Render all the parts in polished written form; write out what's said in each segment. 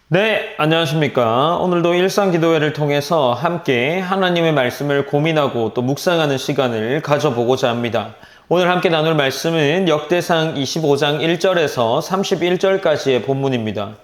네, 안녕하십니까. 오늘도 일상기도회를 통해서 함께 하나님의 말씀을 고민하고 또 묵상하는 시간을 가져보고자 합니다. 오늘 함께 나눌 말씀은 역대상 25장 1절에서 31절까지의 본문입니다.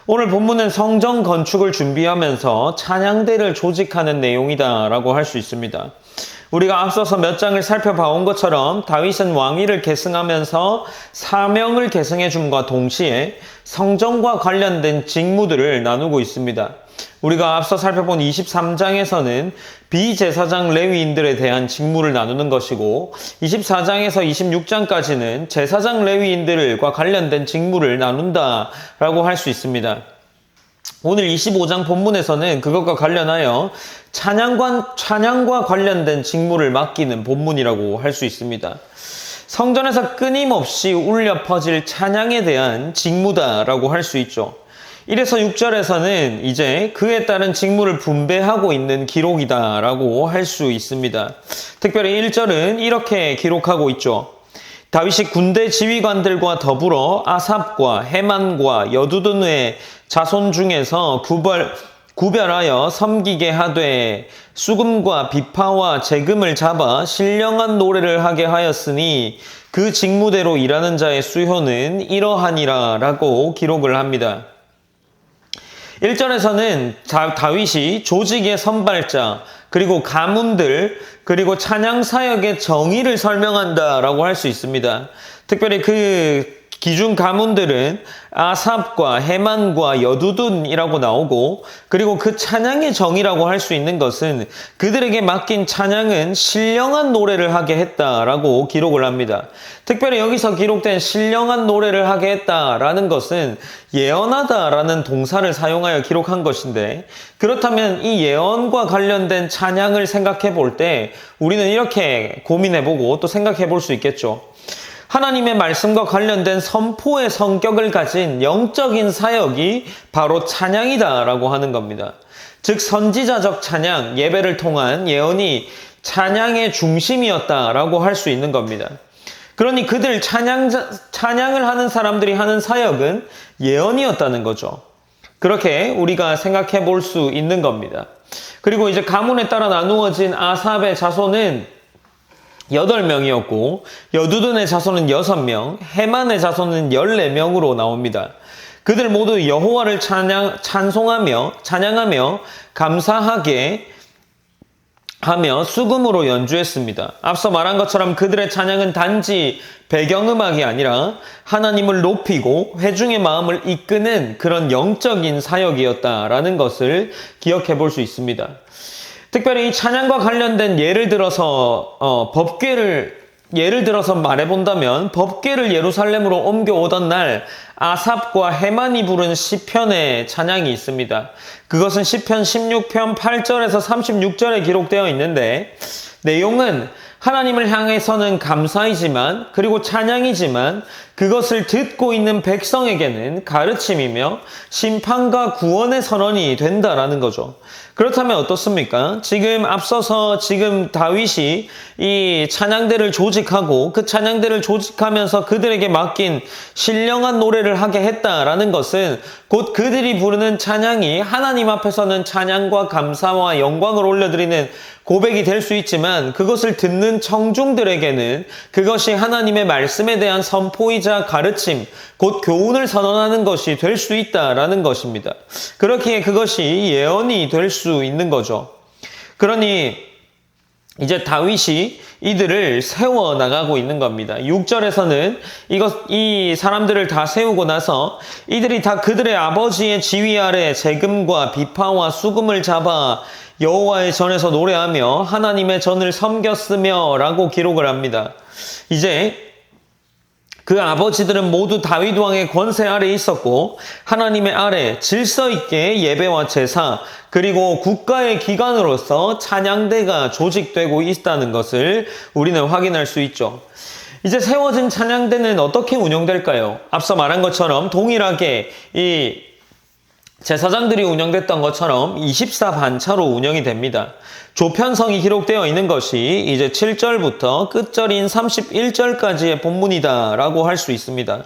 오늘 본문은 성전 건축을 준비하면서 찬양대를 조직하는 내용이다라고 할 수 있습니다. 우리가 앞서서 몇 장을 살펴봐온 것처럼 다윗은 왕위를 계승하면서 사명을 계승해 줌과 동시에 성전과 관련된 직무들을 나누고 있습니다. 우리가 앞서 살펴본 23장에서는 비제사장 레위인들에 대한 직무를 나누는 것이고 24장에서 26장까지는 제사장 레위인들과 관련된 직무를 나눈다라고 할 수 있습니다. 오늘 25장 본문에서는 그것과 관련하여 찬양과 관련된 직무를 맡기는 본문이라고 할 수 있습니다. 성전에서 끊임없이 울려 퍼질 찬양에 대한 직무다라고 할 수 있죠. 1에서 6절에서는 이제 그에 따른 직무를 분배하고 있는 기록이다라고 할 수 있습니다. 특별히 1절은 이렇게 기록하고 있죠. 다윗이 군대 지휘관들과 더불어 아삽과 헤만과 여두둔의 자손 중에서 구별하여 섬기게 하되 수금과 비파와 재금을 잡아 신령한 노래를 하게 하였으니 그 직무대로 일하는 자의 수효는 이러하니라 라고 기록을 합니다. 1절에서는 다윗이 조직의 선발자, 그리고 가문들, 그리고 찬양 사역의 정의를 설명한다라고 할 수 있습니다. 특별히 그 기준 가문들은 아삽과 헤만과 여두둔이라고 나오고, 그리고 그 찬양의 정의라고 할 수 있는 것은 그들에게 맡긴 찬양은 신령한 노래를 하게 했다라고 기록을 합니다. 특별히 여기서 기록된 신령한 노래를 하게 했다라는 것은 예언하다라는 동사를 사용하여 기록한 것인데, 그렇다면 이 예언과 관련된 찬양을 생각해 볼 때 우리는 이렇게 고민해 보고 또 생각해 볼 수 있겠죠. 하나님의 말씀과 관련된 선포의 성격을 가진 영적인 사역이 바로 찬양이다라고 하는 겁니다. 즉 선지자적 찬양, 예배를 통한 예언이 찬양의 중심이었다라고 할 수 있는 겁니다. 그러니 그들 찬양을 하는 사람들이 하는 사역은 예언이었다는 거죠. 그렇게 우리가 생각해 볼 수 있는 겁니다. 그리고 이제 가문에 따라 나누어진 아삽의 자손은 8명이었고 여두둔의 자손은 6명, 헤만의 자손은 14명으로 나옵니다. 그들 모두 여호와를 찬양하며 감사하게 하며 수금으로 연주했습니다. 앞서 말한 것처럼 그들의 찬양은 단지 배경음악이 아니라 하나님을 높이고 회중의 마음을 이끄는 그런 영적인 사역이었다라는 것을 기억해 볼 수 있습니다. 특별히 이 찬양과 관련된 예를 들어서 말해본다면 법궤를 예루살렘으로 옮겨오던 날 아삽과 헤만이 부른 시편의 찬양이 있습니다. 그것은 시편 16편 8절에서 36절에 기록되어 있는데 내용은 하나님을 향해서는 감사이지만 그리고 찬양이지만 그것을 듣고 있는 백성에게는 가르침이며 심판과 구원의 선언이 된다라는 거죠. 그렇다면 어떻습니까? 지금 다윗이 이 찬양대를 조직하고 그 찬양대를 조직하면서 그들에게 맡긴 신령한 노래를 하게 했다라는 것은 곧 그들이 부르는 찬양이 하나님 앞에서는 찬양과 감사와 영광을 올려드리는 고백이 될 수 있지만 그것을 듣는 청중들에게는 그것이 하나님의 말씀에 대한 선포이자 가르침, 곧 교훈을 선언하는 것이 될 수 있다라는 것입니다. 그렇기에 그것이 예언이 될 수 있는 거죠. 그러니 이제 다윗이 이들을 세워 나가고 있는 겁니다. 6절에서는 이 사람들을 다 세우고 나서 이들이 다 그들의 아버지의 지휘 아래 재금과 비파와 수금을 잡아 여호와의 전에서 노래하며 하나님의 전을 섬겼으며 라고 기록을 합니다. 이제 그 아버지들은 모두 다윗 왕의 권세 아래 있었고 하나님의 아래 질서 있게 예배와 제사 그리고 국가의 기관으로서 찬양대가 조직되고 있다는 것을 우리는 확인할 수 있죠. 이제 세워진 찬양대는 어떻게 운영될까요? 앞서 말한 것처럼 동일하게 이 제사장들이 운영됐던 것처럼 24반차로 운영이 됩니다. 조편성이 기록되어 있는 것이 이제 7절부터 끝절인 31절까지의 본문이다라고 할 수 있습니다.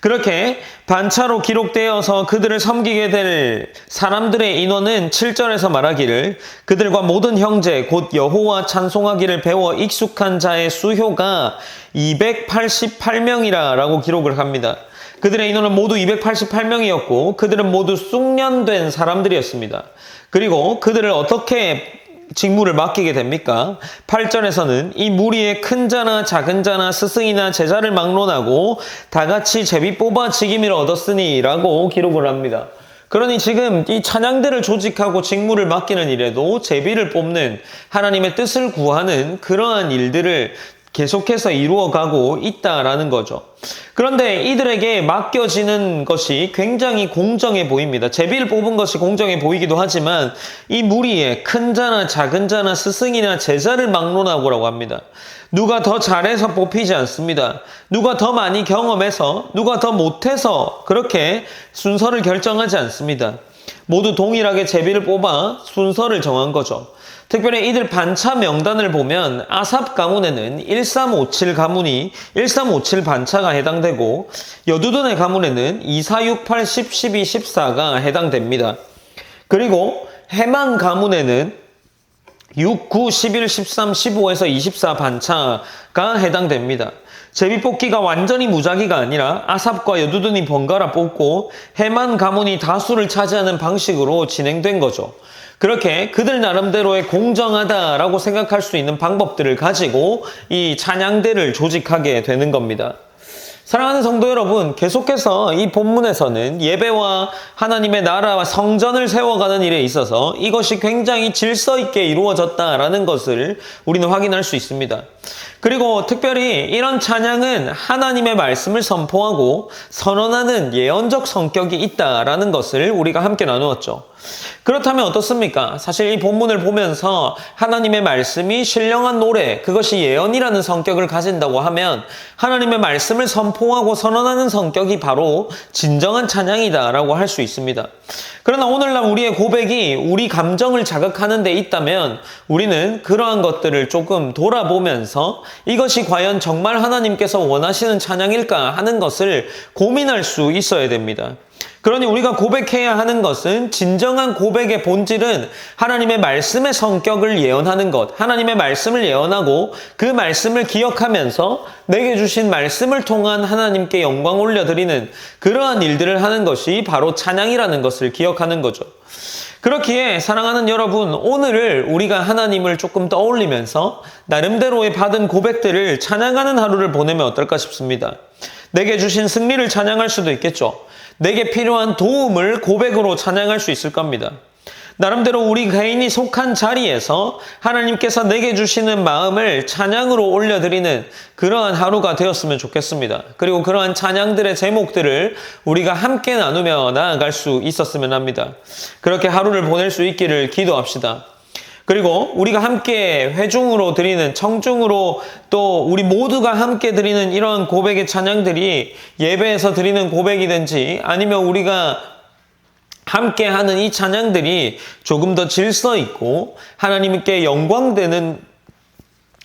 그렇게 반차로 기록되어서 그들을 섬기게 될 사람들의 인원은 7절에서 말하기를 그들과 모든 형제 곧 여호와 찬송하기를 배워 익숙한 자의 수효가 288명이라고 기록을 합니다. 그들의 인원은 모두 288명이었고 그들은 모두 숙련된 사람들이었습니다. 그리고 그들을 어떻게 직무를 맡기게 됩니까? 8절에서는 이 무리의 큰 자나 작은 자나 스승이나 제자를 막론하고 다 같이 제비 뽑아 직임을 얻었으니 라고 기록을 합니다. 그러니 지금 이 찬양대를 조직하고 직무를 맡기는 일에도 제비를 뽑는 하나님의 뜻을 구하는 그러한 일들을 계속해서 이루어가고 있다라는 거죠. 그런데 이들에게 맡겨지는 것이 굉장히 공정해 보입니다. 제비를 뽑은 것이 공정해 보이기도 하지만 이 무리에 큰 자나 작은 자나 스승이나 제자를 막론하고라고 합니다. 누가 더 잘해서 뽑히지 않습니다. 누가 더 많이 경험해서 누가 더 못해서 그렇게 순서를 결정하지 않습니다. 모두 동일하게 제비를 뽑아 순서를 정한 거죠. 특별히 이들 반차 명단을 보면 아삽 가문에는 1357 가문이 1357 반차가 해당되고 여두둔의 가문에는 2468, 10, 12, 14가 해당됩니다. 그리고 해만 가문에는 6, 9, 11, 13, 15에서 24 반차가 해당됩니다. 제비뽑기가 완전히 무작위가 아니라 아삽과 여두둔이 번갈아 뽑고 해만 가문이 다수를 차지하는 방식으로 진행된 거죠. 그렇게 그들 나름대로의 공정하다라고 생각할 수 있는 방법들을 가지고 이 찬양대를 조직하게 되는 겁니다. 사랑하는 성도 여러분, 계속해서 이 본문에서는 예배와 하나님의 나라와 성전을 세워가는 일에 있어서 이것이 굉장히 질서 있게 이루어졌다라는 것을 우리는 확인할 수 있습니다. 그리고 특별히 이런 찬양은 하나님의 말씀을 선포하고 선언하는 예언적 성격이 있다라는 것을 우리가 함께 나누었죠. 그렇다면 어떻습니까? 사실 이 본문을 보면서 하나님의 말씀이 신령한 노래, 그것이 예언이라는 성격을 가진다고 하면 하나님의 말씀을 선포하고 선언하는 성격이 바로 진정한 찬양이다라고 할 수 있습니다. 그러나 오늘날 우리의 고백이 우리 감정을 자극하는 데 있다면 우리는 그러한 것들을 조금 돌아보면서 이것이 과연 정말 하나님께서 원하시는 찬양일까 하는 것을 고민할 수 있어야 됩니다. 그러니 우리가 고백해야 하는 것은 진정한 고백의 본질은 하나님의 말씀의 성격을 예언하는 것, 하나님의 말씀을 예언하고 그 말씀을 기억하면서 내게 주신 말씀을 통한 하나님께 영광 올려드리는 그러한 일들을 하는 것이 바로 찬양이라는 것을 기억하는 거죠. 그렇기에 사랑하는 여러분, 오늘을 우리가 하나님을 조금 떠올리면서 나름대로의 받은 고백들을 찬양하는 하루를 보내면 어떨까 싶습니다. 내게 주신 승리를 찬양할 수도 있겠죠. 내게 필요한 도움을 고백으로 찬양할 수 있을 겁니다. 나름대로 우리 개인이 속한 자리에서 하나님께서 내게 주시는 마음을 찬양으로 올려드리는 그러한 하루가 되었으면 좋겠습니다. 그리고 그러한 찬양들의 제목들을 우리가 함께 나누며 나아갈 수 있었으면 합니다. 그렇게 하루를 보낼 수 있기를 기도합시다. 그리고 우리가 함께 회중으로 드리는, 청중으로 또 우리 모두가 함께 드리는 이런 고백의 찬양들이 예배에서 드리는 고백이든지 아니면 우리가 함께 하는 이 찬양들이 조금 더 질서 있고 하나님께 영광되는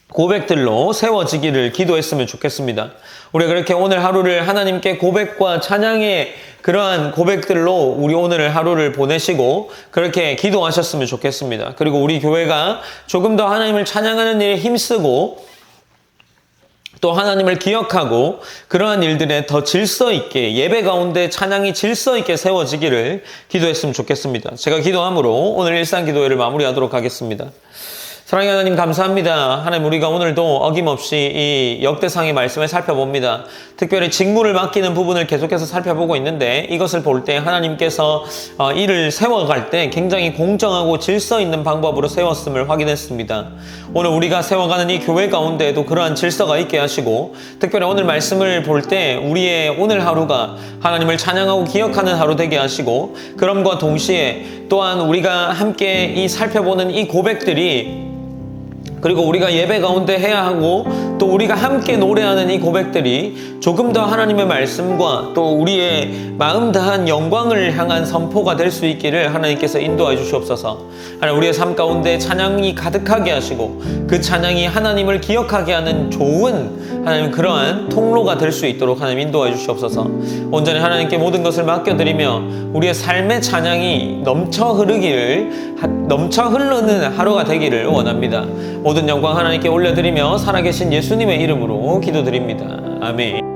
고백들로 세워지기를 기도했으면 좋겠습니다. 우리가 그렇게 오늘 하루를 하나님께 고백과 찬양의 그러한 고백들로 우리 오늘 하루를 보내시고 그렇게 기도하셨으면 좋겠습니다. 그리고 우리 교회가 조금 더 하나님을 찬양하는 일에 힘쓰고 또 하나님을 기억하고 그러한 일들에 더 질서 있게 예배 가운데 찬양이 질서 있게 세워지기를 기도했으면 좋겠습니다. 제가 기도함으로 오늘 일상 기도회를 마무리하도록 하겠습니다. 사랑의 하나님 감사합니다. 하나님 우리가 오늘도 어김없이 이 역대상의 말씀을 살펴봅니다. 특별히 직무를 맡기는 부분을 계속해서 살펴보고 있는데 이것을 볼 때 하나님께서 일을 세워갈 때 굉장히 공정하고 질서 있는 방법으로 세웠음을 확인했습니다. 오늘 우리가 세워가는 이 교회 가운데에도 그러한 질서가 있게 하시고 특별히 오늘 말씀을 볼 때 우리의 오늘 하루가 하나님을 찬양하고 기억하는 하루 되게 하시고 그럼과 동시에 또한 우리가 함께 이 살펴보는 이 고백들이 그리고 우리가 예배 가운데 해야 하고 또 우리가 함께 노래하는 이 고백들이 조금 더 하나님의 말씀과 또 우리의 마음 다한 영광을 향한 선포가 될 수 있기를 하나님께서 인도해 주시옵소서. 하나님, 우리의 삶 가운데 찬양이 가득하게 하시고 그 찬양이 하나님을 기억하게 하는 좋은 하나님 그러한 통로가 될 수 있도록 하나님 인도해 주시옵소서. 온전히 하나님께 모든 것을 맡겨드리며 우리의 삶의 찬양이 넘쳐 흐르는 하루가 되기를 원합니다. 모든 영광 하나님께 올려드리며 살아계신 예수님의 이름으로 기도드립니다. 아멘.